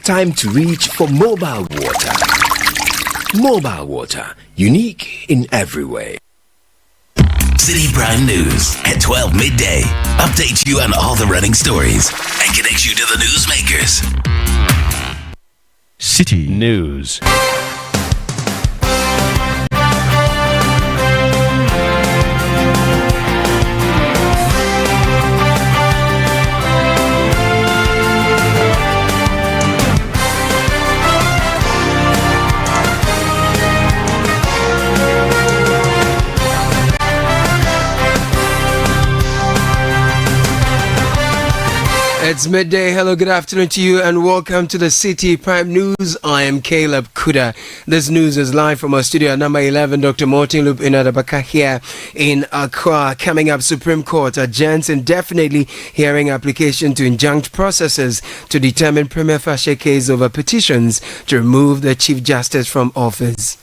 Time to reach for mobile water. Mobile water, unique in every way. Citi Prime News at 12 midday. Updates you on all the running stories and connects you to the newsmakers. Citi News. It's midday. Hello, good afternoon to you, and welcome to the Citi Prime News. I am Caleb Kuda. This news is live from our studio at number 11. Dr. Martin Lup Inadabaka here in Accra. Coming up, Supreme Court adjourns indefinitely hearing application to injunct processes to determine prima facie case over petitions to remove the Chief Justice from office.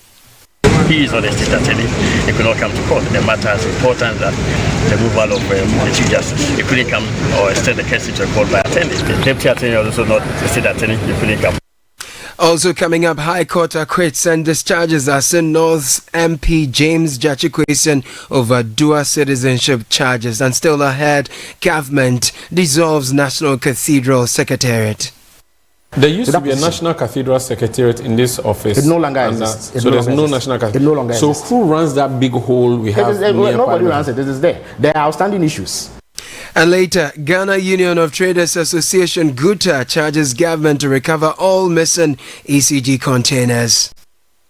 He is not a state attorney. He could not come to court. The matter is important that the removal of the Chief Justice. He couldn't come or extend the case to a court by attorney. The deputy attorney was also not a state attorney. He couldn't come. Also coming up, High Court acquits and discharges Asin North's MP James Jachikwesion over dual citizenship charges. And still ahead, government dissolves National Cathedral Secretariat. There used to be a National Cathedral Secretariat in this office. It no longer exists. So there's no National Cathedral. It no longer so exists. who runs that big hole we have? Nobody will answer. This is there. There are outstanding issues. And later, Ghana Union of Traders Association GUTA charges government to recover all missing ECG containers.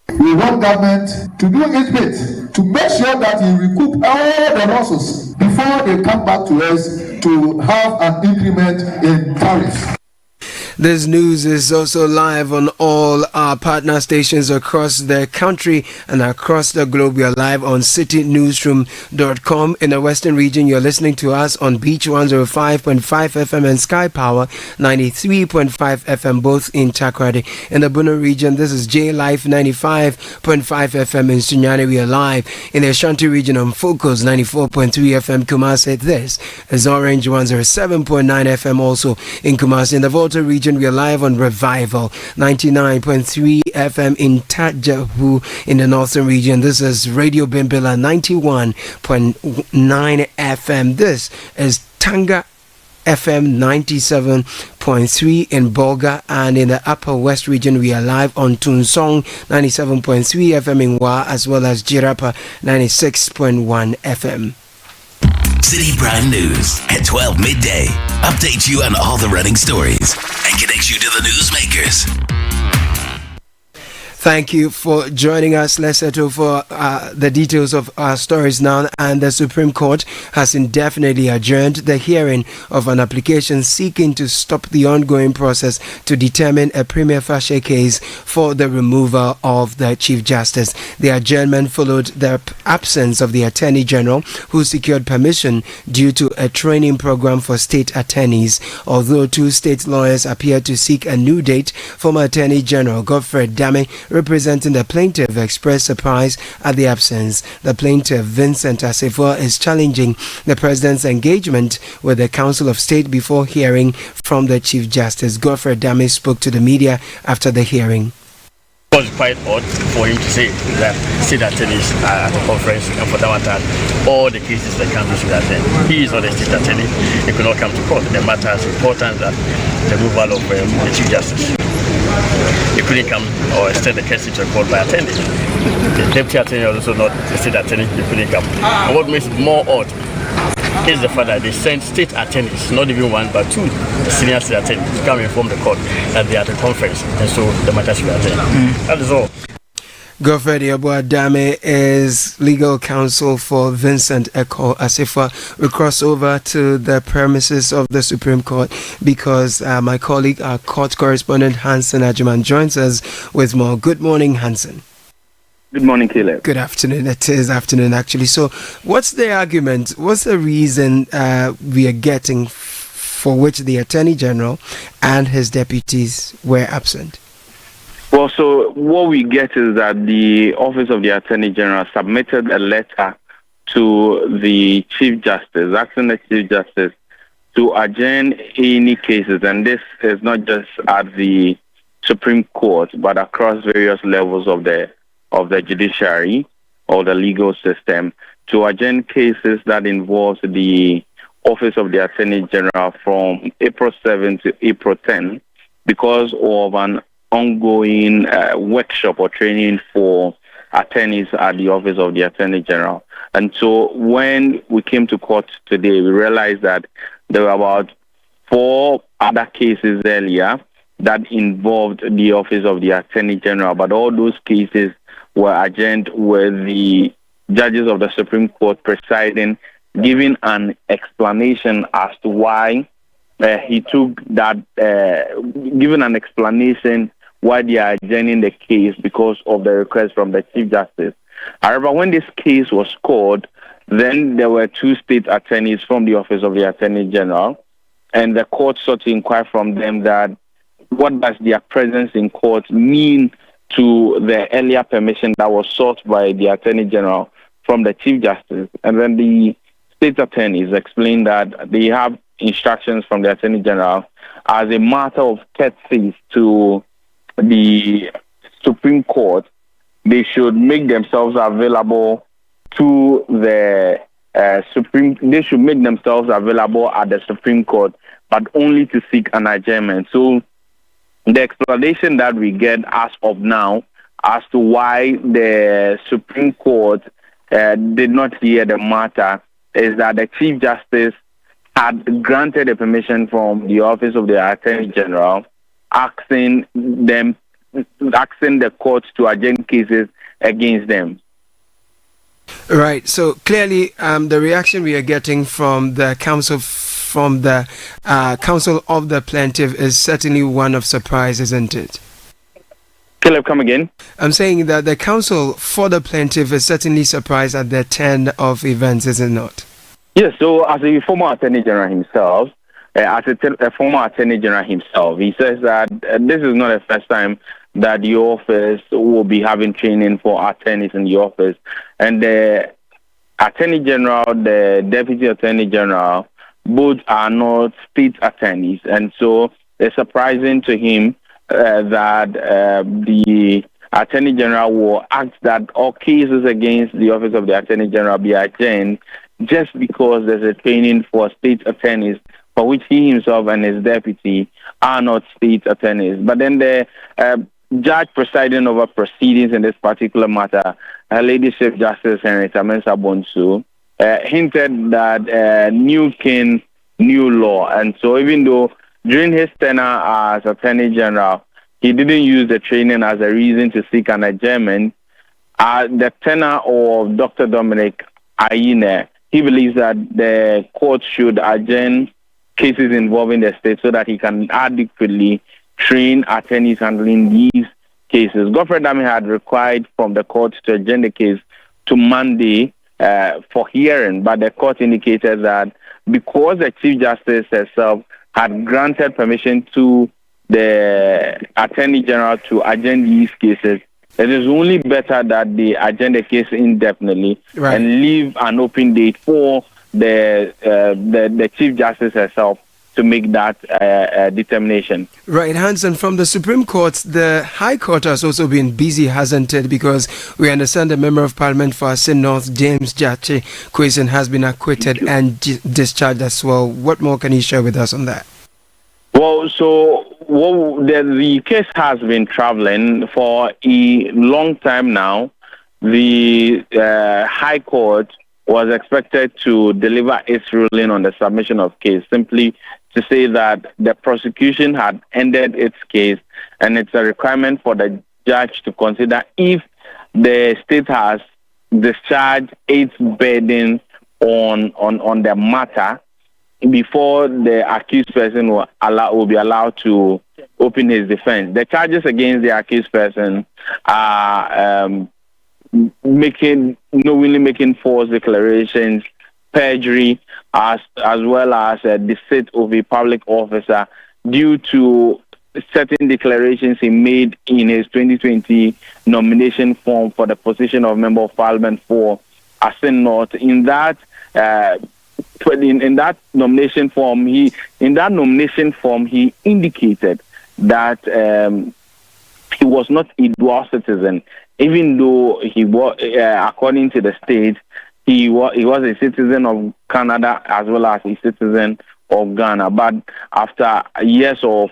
We want government to do its bit to make sure that we recoup all the losses before they come back to us to have an increment in tariffs. This news is also live on all our partner stations across the country and across the globe. We are live on citinewsroom.com. In the Western region, you're listening to us on Beach 105.5 FM and Sky Power 93.5 FM, both in Takoradi. In the Bono region, this is J Life 95.5 FM in Sunyani. We are live in the Ashanti region on Focus 94.3 FM Kumasi. This is Orange 107.9 FM also in Kumasi. In the Volta region, we are live on Revival 99.3 FM in Tajahu in the Northern region. This is Radio Bimbila 91.9 FM. This is Tanga FM 97.3 in Bolga, and in the Upper West region we are live on Tunsong 97.3 FM in Wa, as well as Jirapa 96.1 FM. Citi Prime News at 12 midday. Updates you on all the running stories and connects you to the newsmakers. Thank you for joining us. Let's settle for the details of our stories now. And the Supreme Court has indefinitely adjourned the hearing of an application seeking to stop the ongoing process to determine a prima facie case for the removal of the Chief Justice. The adjournment followed the absence of the Attorney General, who secured permission due to a training program for state attorneys. Although two state lawyers appeared to seek a new date, former Attorney General Godfrey Dame, representing the plaintiff, expressed surprise at the absence. The plaintiff, Vincent Asifo, is challenging the president's engagement with the Council of State before hearing from the Chief Justice. Godfrey Dame spoke to the media after the hearing. It was quite odd for him to say that state attorneys are at a conference, and for that matter, all the cases that come to should attend. He is not a state attorney. He could not come to court. The matter is important that the removal of the Chief Justice. He couldn't come or extend the case to a court by attorney. The deputy attorney was also not a state attorney. He couldn't come. And what makes it more odd is the fact that they sent state attorneys, not even one but two senior state attorneys, to come inform the court that they are at a conference, and so the matter should be attended. That is all. Godfrey Dame is legal counsel for Vincent Eko Asifo. We cross over to the premises of the Supreme Court because my colleague, our court correspondent Hansen Ajuman, joins us with more. Good morning, Hansen. Good morning, Caleb. Good afternoon. It is afternoon, actually. So what's the argument? What's the reason we are getting for which the Attorney General and his deputies were absent? Well, so what we get is that the Office of the Attorney General submitted a letter to the Chief Justice, asking the Chief Justice to adjourn any cases, and this is not just at the Supreme Court, but across various levels of the judiciary or the legal system, to adjourn cases that involves the Office of the Attorney General from April 7 to April 10 because of an ongoing workshop or training for attorneys at the Office of the Attorney General. And so when we came to court today, we realized that there were about 4 other cases earlier that involved the Office of the Attorney General, but all those cases were adjourned with the judges of the Supreme Court presiding, giving an explanation as to why he took that, given an explanation why they are adjourning the case because of the request from the Chief Justice. However, when this case was called, then there were 2 state attorneys from the Office of the Attorney General, and the court sought to inquire from them that what does their presence in court mean to the earlier permission that was sought by the Attorney General from the Chief Justice. And then the state attorneys explained that they have instructions from the Attorney General as a matter of courtesy to the Supreme Court. They should make themselves available to the they should make themselves available at the Supreme Court, but only to seek an adjournment. So the explanation that we get as of now as to why the Supreme Court did not hear the matter is that the Chief Justice had granted a permission from the Office of the Attorney General, asking the court to adjourn cases against them. Right. So clearly, the reaction we are getting from the counsel of the plaintiff is certainly one of surprise, isn't it? Caleb, come again. I'm saying that the counsel for the plaintiff is certainly surprised at the turn of events, is it not? Yes. So, as a former Attorney General himself, he says that this is not the first time that the office will be having training for attorneys in the office. And the Attorney General, the Deputy Attorney General, both are not state attorneys. And so it's surprising to him that the Attorney General will ask that all cases against the Office of the Attorney General be adjourned just because there's a training for state attorneys, for which he himself and his deputy are not state attorneys. But then the judge presiding over proceedings in this particular matter, Her Ladyship Justice Henrietta Mensah Bonsu, hinted that new king, new law. And so even though during his tenure as Attorney General, he didn't use the training as a reason to seek an adjournment, the tenure of Dr. Dominic Ayine, he believes that the court should adjourn cases involving the state so that he can adequately train attorneys handling these cases. Godfrey Dami had required from the court to adjourn the case to Monday for hearing, but the court indicated that because the Chief Justice herself had granted permission to the Attorney General to adjourn these cases, it is only better that they adjourn the case indefinitely and leave an open date for the Chief Justice herself to make that determination. Right, Hanson, from the Supreme Court, the High Court has also been busy, hasn't it? Because we understand the Member of Parliament for Asin North, James Jache Kwesen, has been acquitted and discharged as well. What more can you share with us on that? Well, the case has been traveling for a long time now. The High Court was expected to deliver its ruling on the submission of case, simply to say that the prosecution had ended its case, and it's a requirement for the judge to consider if the state has discharged its burden on the matter before the accused person will be allowed to open his defense. The charges against the accused person are knowingly making false declarations, perjury, as well as deceit of a public officer due to certain declarations he made in his 2020 nomination form for the position of Member of Parliament for Asin North. In that, in that nomination form, he indicated that he was not a dual citizen, even though he was, according to the state, he was a citizen of Canada as well as a citizen of Ghana. But after years of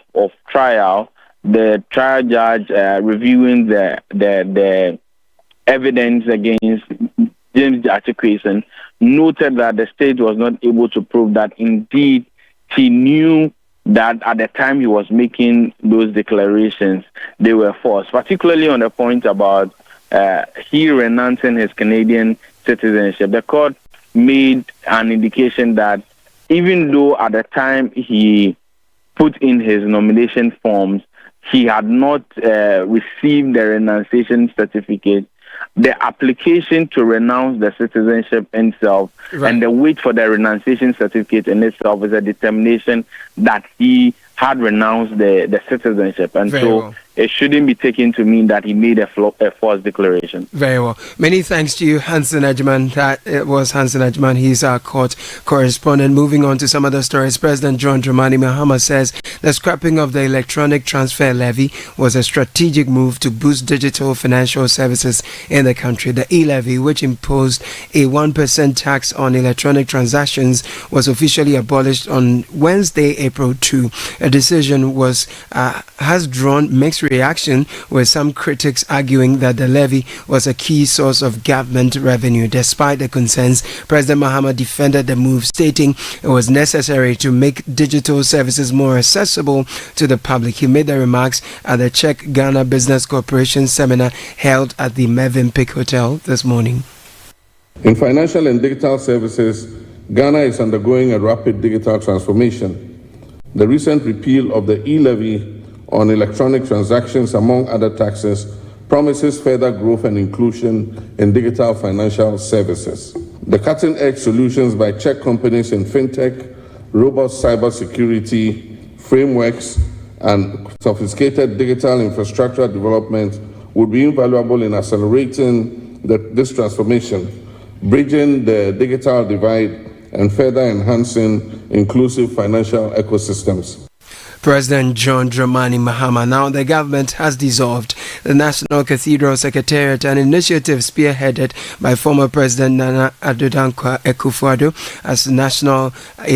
trial, the trial judge reviewing the evidence against James Jachikweson noted that the state was not able to prove that indeed he knew that at the time he was making those declarations, they were false, particularly on the point about he renouncing his Canadian citizenship. The court made an indication that even though at the time he put in his nomination forms, he had not received the renunciation certificate, the application to renounce the citizenship itself and the wait for the renunciation certificate in itself is a determination that he had renounced the citizenship. And it shouldn't be taken to mean that he made a false declaration. Very well. Many thanks to you, Hansen Ajman. That was Hansen Ajman. He's our court correspondent. Moving on to some other stories. President John Dramani Mahama says the scrapping of the electronic transfer levy was a strategic move to boost digital financial services in the country. The e-levy, which imposed a 1% tax on electronic transactions, was officially abolished on Wednesday, April 2. A decision has drawn mixed reaction, with some critics arguing that the levy was a key source of government revenue. Despite the concerns, President Mahama defended the move, stating it was necessary to make digital services more accessible to the public. He made the remarks at the Czech Ghana Business Corporation seminar held at the Mervyn Pick Hotel this morning. In financial and digital services, Ghana is undergoing a rapid digital transformation. The recent repeal of the e-levy on electronic transactions, among other taxes, promises further growth and inclusion in digital financial services. The cutting-edge solutions by Czech companies in fintech, robust cybersecurity frameworks, and sophisticated digital infrastructure development would be invaluable in accelerating this transformation, bridging the digital divide, and further enhancing inclusive financial ecosystems. President John Dramani Mahama. Now, the government has dissolved the National Cathedral Secretariat, an initiative spearheaded by former President Nana Addo Dankwa Akufo-Addo as a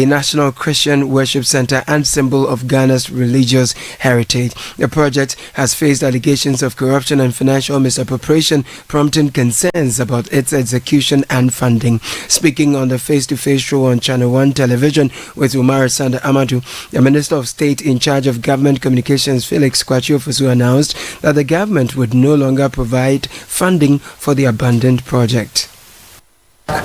national Christian worship center and symbol of Ghana's religious heritage. The project has faced allegations of corruption and financial misappropriation, prompting concerns about its execution and funding. Speaking on the face-to-face show on Channel 1 television with Umar Sanda Amadou, the Minister of State in charge of government communications, Felix Kwachiofosu, announced that the government would no longer provide funding for the abandoned project.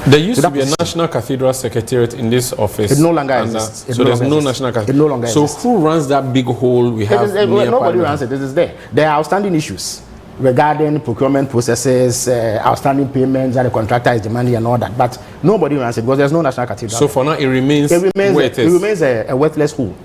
There used to be a National Cathedral Secretariat in this office. It no longer exists. So there's no National Cathedral. It no longer exists. So who runs that big hole we have? Nobody runs it. This is there. There are outstanding issues regarding procurement processes, outstanding payments that the contractor is demanding and all that. But nobody runs it because there's no National Cathedral. So for now, it remains a worthless hole.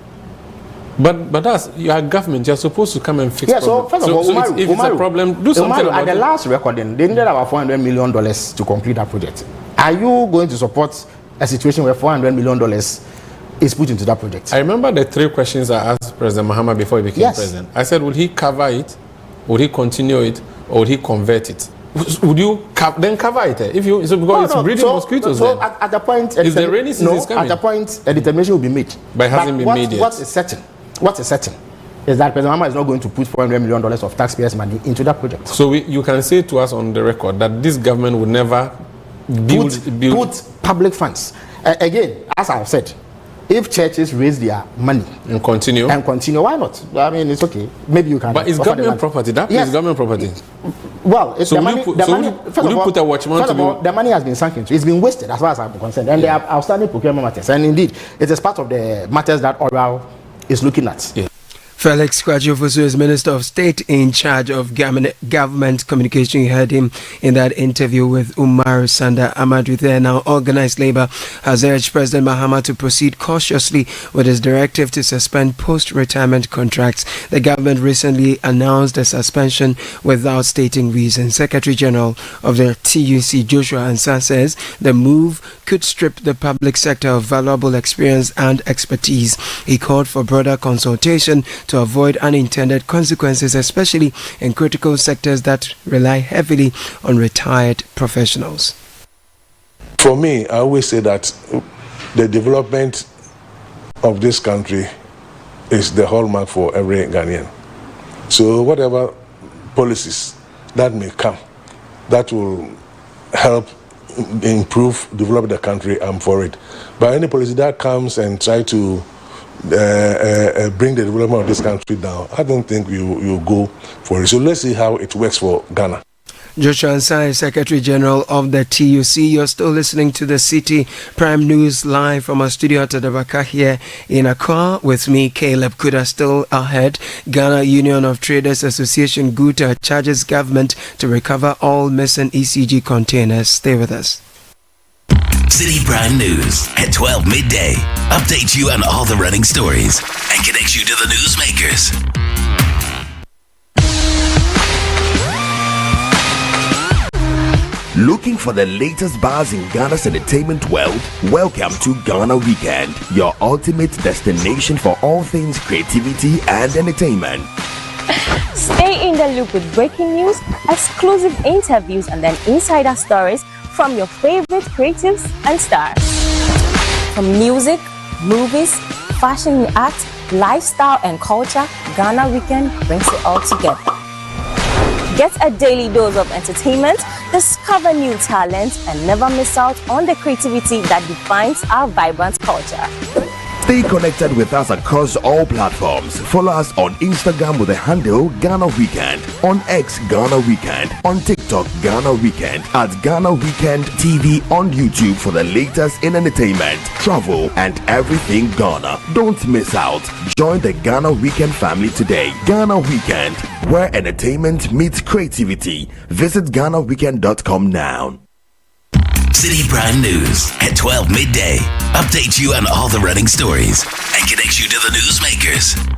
But that's your government. You're supposed to come and fix. Yeah. So first of all, if it's a problem, do something about it. At the last recording, they needed about $400 million to complete that project. Are you going to support a situation where $400 million is put into that project? I remember the 3 questions I asked President Mahama before he became president. I said, would he cover it, would he continue it, or would he convert it? Would you then cover it? It's breeding mosquitoes. So at the point, is the rainy season is coming? At the point, a determination will be made. But it hasn't been made yet. What is certain is that President Mahama is not going to put $400 million of taxpayers' money into that project. So you can say to us on the record that this government would never put public funds. Again, as I've said, if churches raise their money and continue, why not? I mean, it's okay. Maybe you can. But it's government property. That is government property. Well, it's so the money. Put a watchman first of all, the money has been sunk into. It's been wasted, as far as I'm concerned, and there are outstanding procurement matters. And indeed, it is part of the matters that Oral is looking at. Yeah. Felix Kwajufosu is Minister of State in charge of government communication. You heard him in that interview with Umar Sanda Amadou there. Now, organized labor has urged President Mahama to proceed cautiously with his directive to suspend post-retirement contracts. The government recently announced a suspension without stating reasons. Secretary General of the TUC, Joshua Ansah, says the move could strip the public sector of valuable experience and expertise. He called for broader consultation to avoid unintended consequences, especially in critical sectors that rely heavily on retired professionals. For me, I always say that the development of this country is the hallmark for every Ghanaian. So whatever policies that may come that will help improve, develop the country, I'm for it. But any policy that comes and try to bring the development of this country down, I don't think you go for it. So let's see how it works for Ghana. Joshua Ansah is Secretary General of the TUC. You're still listening to the Citi Prime News live from our studio at Tadabaka here in Accra with me, Caleb Kuda. Still ahead, Ghana Union of Traders Association GUTA charges government to recover all missing ECG containers. Stay with us. Citi Prime News at 12 midday. Update you on all the running stories and connects you to the newsmakers. Looking for the latest buzz in Ghana's entertainment world? Welcome to Ghana Weekend, your ultimate destination for all things creativity and entertainment. Stay in the loop with breaking news, exclusive interviews, and then insider stories from your favorite creatives and stars. From music, movies, fashion and art, lifestyle and culture, Ghana Weekend brings it all together. Get a daily dose of entertainment, discover new talent, and never miss out on the creativity that defines our vibrant culture. Stay connected with us across all platforms. Follow us on Instagram with the handle Ghana Weekend, on X Ghana Weekend, on TikTok Ghana Weekend, at Ghana Weekend TV on YouTube for the latest in entertainment, travel, and everything Ghana. Don't miss out. Join the Ghana Weekend family today. Ghana Weekend, where entertainment meets creativity. Visit GhanaWeekend.com now. Citi Prime News at 12 midday. Update you on all the running stories and connects you to the newsmakers.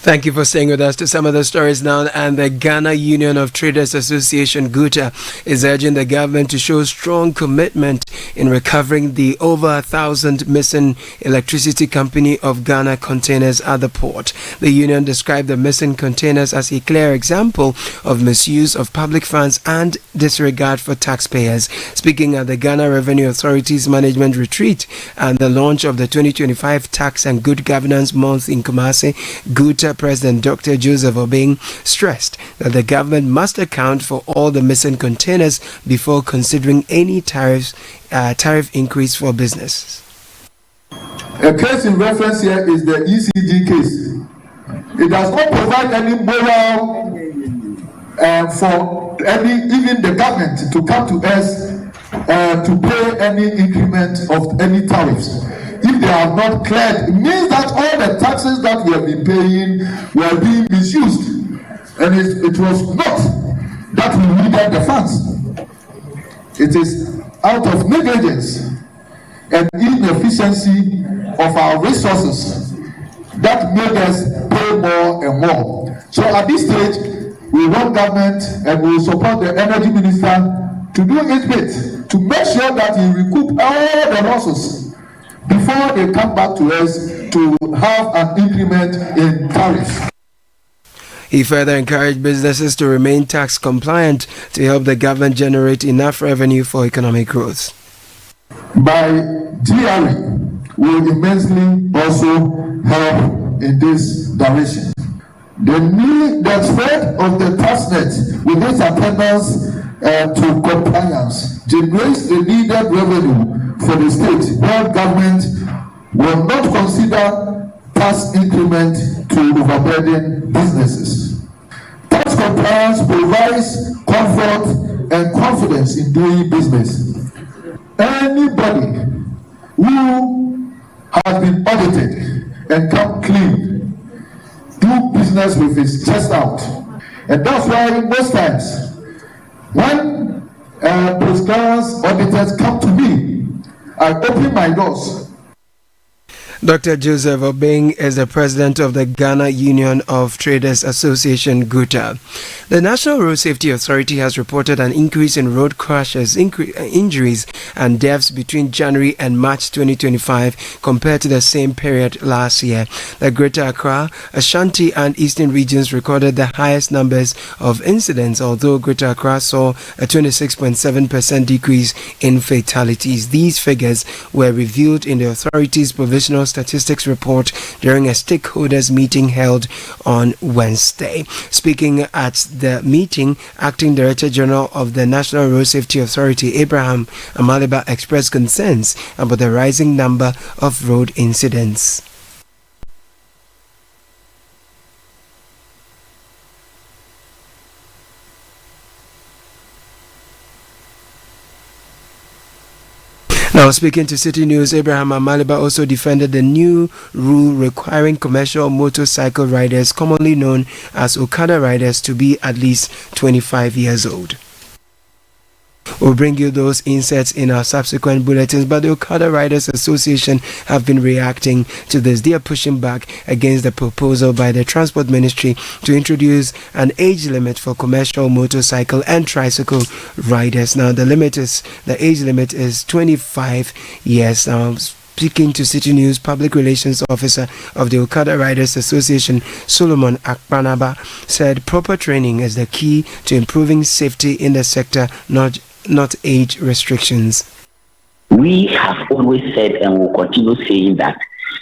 Thank you for staying with us to some of the stories now. And the Ghana Union of Traders Association GUTA is urging the government to show strong commitment in recovering the over 1,000 missing Electricity Company of Ghana containers at the port. The union described the missing containers as a clear example of misuse of public funds and disregard for taxpayers. Speaking at the Ghana Revenue Authority's Management Retreat and the launch of the 2025 Tax and Good Governance Month in Kumasi, GUTA President Dr. Joseph Obeng stressed that the government must account for all the missing containers before considering any tariff increase for businesses. A case in reference here is the ECG case. It does not provide any moral for even the government to come to us to pay any increment of any tariffs. If they are not cleared, it means that all the taxes that we have been paying were being misused, and it was not that we needed the funds. It is out of negligence and inefficiency of our resources that made us pay more and more. So at this stage, we want government and we will support the energy minister to do its bit to make sure that he recoup all the losses before they come back to us to have an increment in tariffs. He further encouraged businesses to remain tax compliant to help the government generate enough revenue for economic growth. By GRE will immensely also help in this direction. The threat of the tax net with its attendance to compliance generates the needed revenue for the state, where government will not consider tax increment to overburden businesses. Tax compliance provides comfort and confidence in doing business. Anybody who has been audited and come clean, do business with his chest out. And that's why most times when post-clearance auditors come to me, I open my doors. Dr. Joseph Obeng is the president of the Ghana Union of Traders Association, GUTA. The National Road Safety Authority has reported an increase in road crashes, injuries and deaths between January and March 2025 compared to the same period last year. The Greater Accra, Ashanti and Eastern regions recorded the highest numbers of incidents, although Greater Accra saw a 26.7% decrease in fatalities. These figures were revealed in the authority's provisional statistics report during a stakeholders meeting held on Wednesday. Speaking at the meeting, Acting Director General of the National Road Safety Authority, Abraham Amaliba, expressed concerns about the rising number of road incidents. Now, speaking to Citi News, Abraham Amaliba also defended the new rule requiring commercial motorcycle riders, commonly known as Okada riders, to be at least 25 years old. We'll bring you those inserts in our subsequent bulletins, but the Okada Riders Association have been reacting to this. They are pushing back against the proposal by the Transport Ministry to introduce an age limit for commercial motorcycle and tricycle riders. Now, the age limit is 25 years. Now, speaking to Citi News, Public Relations Officer of the Okada Riders Association, Solomon Akpanaba, said proper training is the key to improving safety in the sector, not age restrictions. We have always said and will continue saying that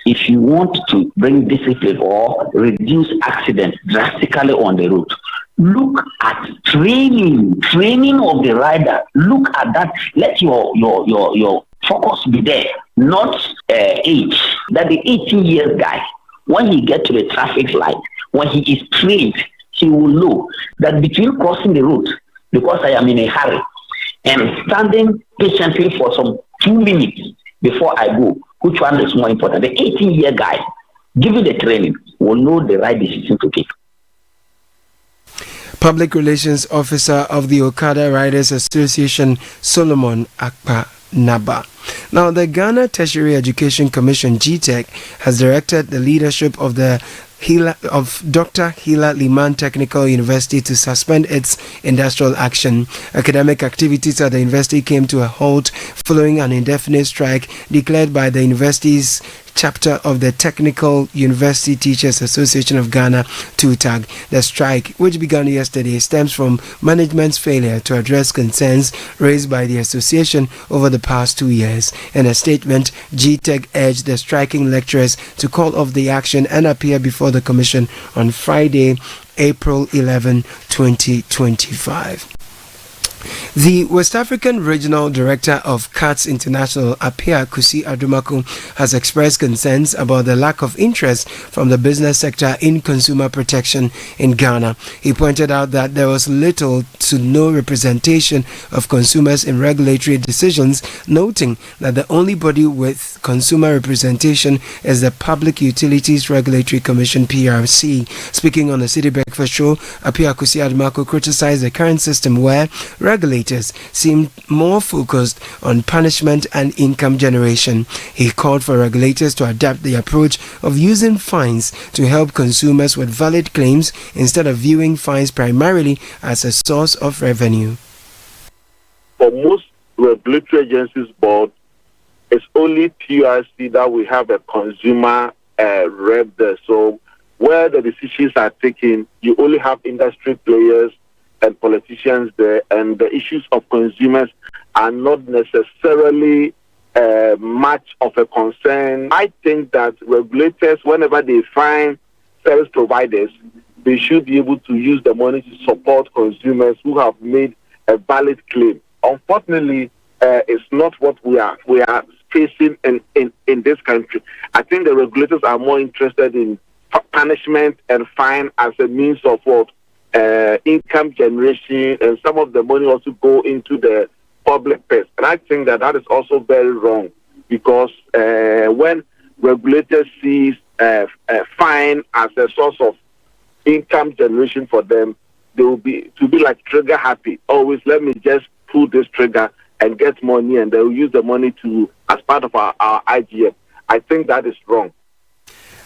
if you want to bring discipline or reduce accidents drastically on the road, look at training of the rider. Look at that. Let your focus be there, not age. That the 18 years guy, when he gets to the traffic light, when he is trained, he will know that between crossing the road, because I am in a hurry, and standing patiently for some 2 minutes before I go, which one is more important? The 18-year guy, given the training, will know the right decision to take. Public Relations Officer of the Okada Riders Association, Solomon Akpanaba. Now, the Ghana Tertiary Education Commission, GTEC, has directed the leadership of Dr. Hila Liman Technical University to suspend its industrial action. Academic activities at the university came to a halt following an indefinite strike declared by the university's chapter of the Technical University Teachers Association of Ghana, TUTAG. The strike, which began yesterday, stems from management's failure to address concerns raised by the association over the past 2 years. In a statement, GTEC urged the striking lecturers to call off the action and appear before the commission on Friday, April 11, 2025. The West African Regional Director of CATS International, Apia Kusi Adumaku, has expressed concerns about the lack of interest from the business sector in consumer protection in Ghana. He pointed out that there was little to no representation of consumers in regulatory decisions, noting that the only body with consumer representation is the Public Utilities Regulatory Commission, PRC. Speaking on the City Breakfast Show, Apia Kusi Adumaku criticized the current system where regulators seem more focused on punishment and income generation. He called for regulators to adapt the approach of using fines to help consumers with valid claims instead of viewing fines primarily as a source of revenue. For most regulatory agencies board, it's only PRC that we have a consumer rep there. So where the decisions are taken, you only have industry players and politicians there, and the issues of consumers are not necessarily much of a concern. I think that regulators, whenever they find service providers, they should be able to use the money to support consumers who have made a valid claim. Unfortunately, it's not what we are facing in this country. I think the regulators are more interested in punishment and fine as a means of what? Income generation, and some of the money also go into the public purse. And I think that is also very wrong, because when regulators see fine as a source of income generation for them, they will be like trigger happy. Always let me just pull this trigger and get money, and they will use the money as part of our IGF. I think that is wrong.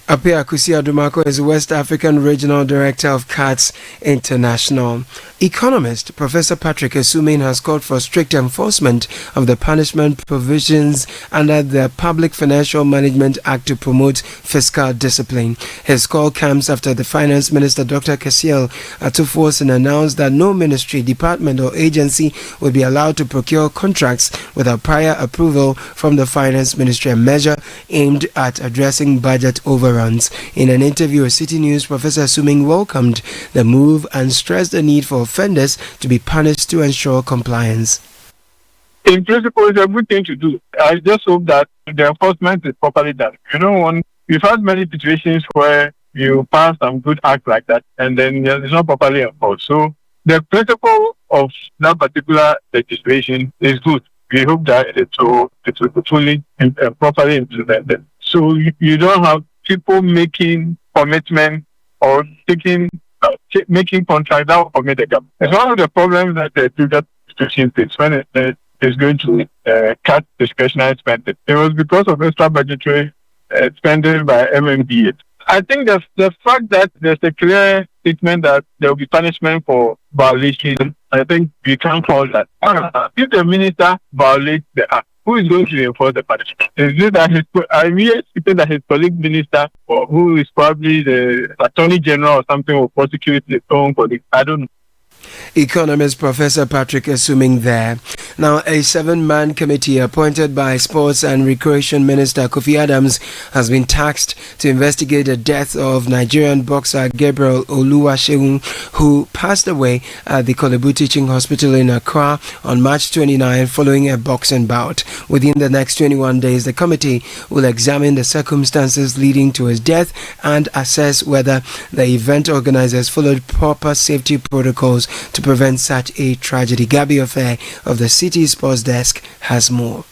Apia Kusia Dumako is West African Regional Director of CATS International. Economist Professor Patrick Esumin has called for strict enforcement of the punishment provisions under the Public Financial Management Act to promote fiscal discipline. His call comes after the Finance Minister Dr. Kasiel Atufosin announced that no ministry, department or agency will be allowed to procure contracts without prior approval from the Finance Ministry, a measure aimed at addressing budget overruns. In an interview with Citi News, Professor Suming welcomed the move and stressed the need for offenders to be punished to ensure compliance. In principle, it's a good thing to do. I just hope that the enforcement is properly done. We've had many situations where you pass some good acts like that and then it's not properly enforced. So the principle of that particular legislation is good. We hope that it will fully and properly implemented. So you don't have people making commitment or making contracts that will commit the gap. It's one of the problems that the GUTA institution faces when it is going to cut discretionary spending. It was because of extra budgetary spending by MMDA. I think the fact that there's a clear statement that there will be punishment for violation, I think we can't call that. If the minister violates the act, who is going to enforce the punishment? Is it that his colleague minister, or who is probably the Attorney General or something, will prosecute his own colleague? I don't know. Economist Professor Patrick Assuming there. Now, a 7-man committee appointed by Sports and Recreation Minister Kofi Adams has been tasked to investigate the death of Nigerian boxer Gabriel Oluwasegun, who passed away at the Kolebu Teaching Hospital in Accra on March 29 following a boxing bout. Within the next 21 days, the committee will examine the circumstances leading to his death and assess whether the event organizers followed proper safety protocols to prevent such a tragedy. Gabi Affair of the Citi Sports Desk has more.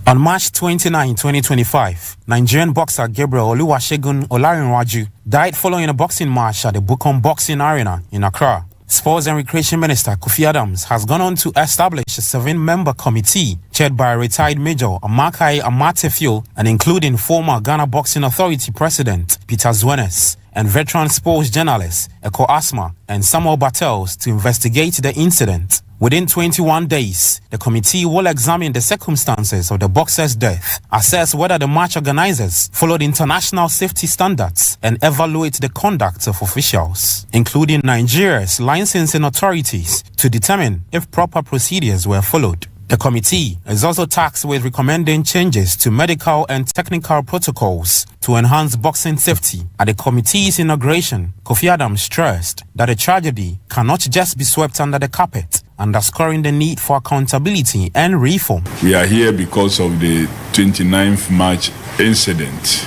On March 29, 2025, Nigerian boxer Gabriel Oluwasegun Olarinwaju died following a boxing match at the Bukom Boxing Arena in Accra. Sports and Recreation Minister Kofi Adams has gone on to establish a 7-member committee chaired by retired Major Amakai Amatefio and including former Ghana Boxing Authority President Peter Zwenes and veteran sports journalist Eko Asma and Samuel Battels to investigate the incident. Within 21 days, the committee will examine the circumstances of the boxer's death, assess whether the match organizers followed international safety standards, and evaluate the conduct of officials, including Nigeria's licensing authorities, to determine if proper procedures were followed. The committee is also tasked with recommending changes to medical and technical protocols to enhance boxing safety. At the committee's inauguration, Kofi Adams stressed that a tragedy cannot just be swept under the carpet, underscoring the need for accountability and reform. We are here because of the 29th March incident,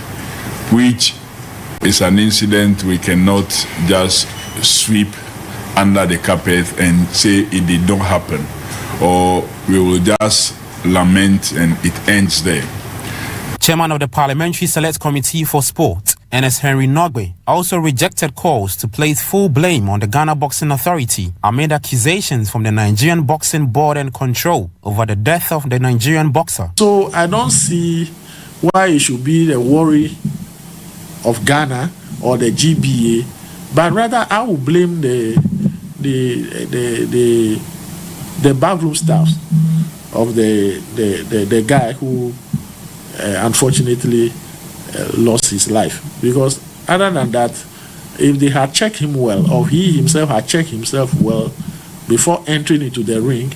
which is an incident we cannot just sweep under the carpet and say it did not happen, or we will just lament and it ends there. Chairman of the Parliamentary Select Committee for Sport, Ernest Henry Nogbe, also rejected calls to place full blame on the Ghana Boxing Authority amid accusations from the Nigerian Boxing Board and Control over the death of the Nigerian boxer. So I don't see why it should be the worry of Ghana or the GBA, but rather I will blame the backroom staff of the guy who unfortunately lost his life. Because other than that, if they had checked him well, or he himself had checked himself well before entering into the ring,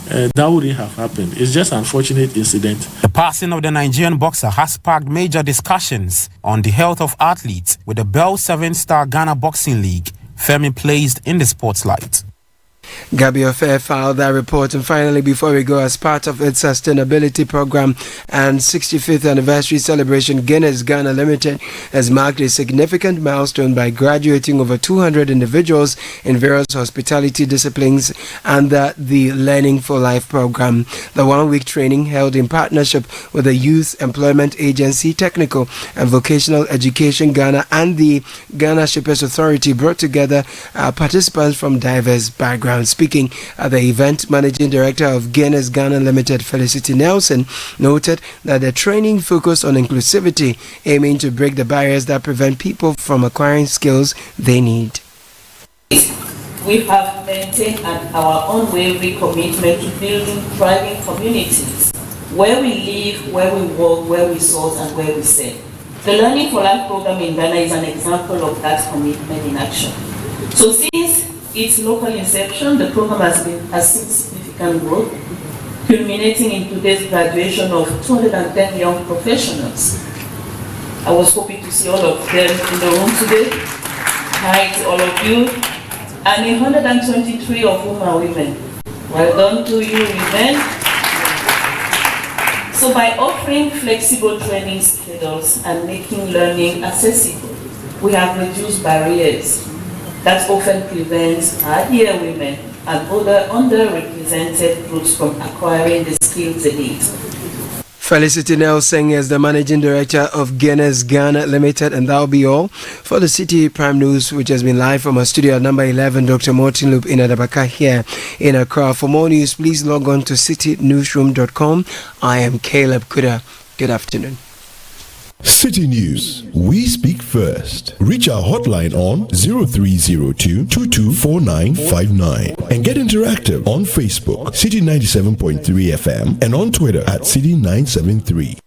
that wouldn't have happened. It's just an unfortunate incident. The passing of the Nigerian boxer has sparked major discussions on the health of athletes, with the Bell 7-star Ghana Boxing League firmly placed in the spotlight. Gabby Affair filed that report. And finally, before we go, as part of its sustainability program and 65th anniversary celebration, Guinness Ghana Limited has marked a significant milestone by graduating over 200 individuals in various hospitality disciplines under the Learning for Life program. The one-week training, held in partnership with the Youth Employment Agency, Technical and Vocational Education Ghana and the Ghana Shippers Authority, brought together participants from diverse backgrounds. Speaking at the event, Managing Director of Guinness Ghana Limited, Felicity Nelson, noted that the training focused on inclusivity, aiming to break the barriers that prevent people from acquiring skills they need. We have maintained our unwavering commitment to building thriving communities where we live, where we work, where we source, and where we sell. The Learning for Life program in Ghana is an example of that commitment in action. So since its local inception, the program has seen significant growth, culminating in today's graduation of 210 young professionals. I was hoping to see all of them in the room today. Hi to all of you. And 123 of whom are women. Well done to you, women. So by offering flexible training schedules and making learning accessible, we have reduced barriers that often prevents our dear women and other underrepresented groups from acquiring the skills they need. Felicity Nelson is the Managing Director of Guinness Ghana Limited, and that'll be all for the Citi Prime News, which has been live from our studio at number 11, Dr. Martin Loop in Adabaka here in Accra. For more news, please log on to citinewsroom.com. I am Caleb Kuda. Good afternoon. Citi News. We speak first. Reach our hotline on 0302 224959 and get interactive on Facebook, Citi 97.3 FM, and on Twitter at Citi 973.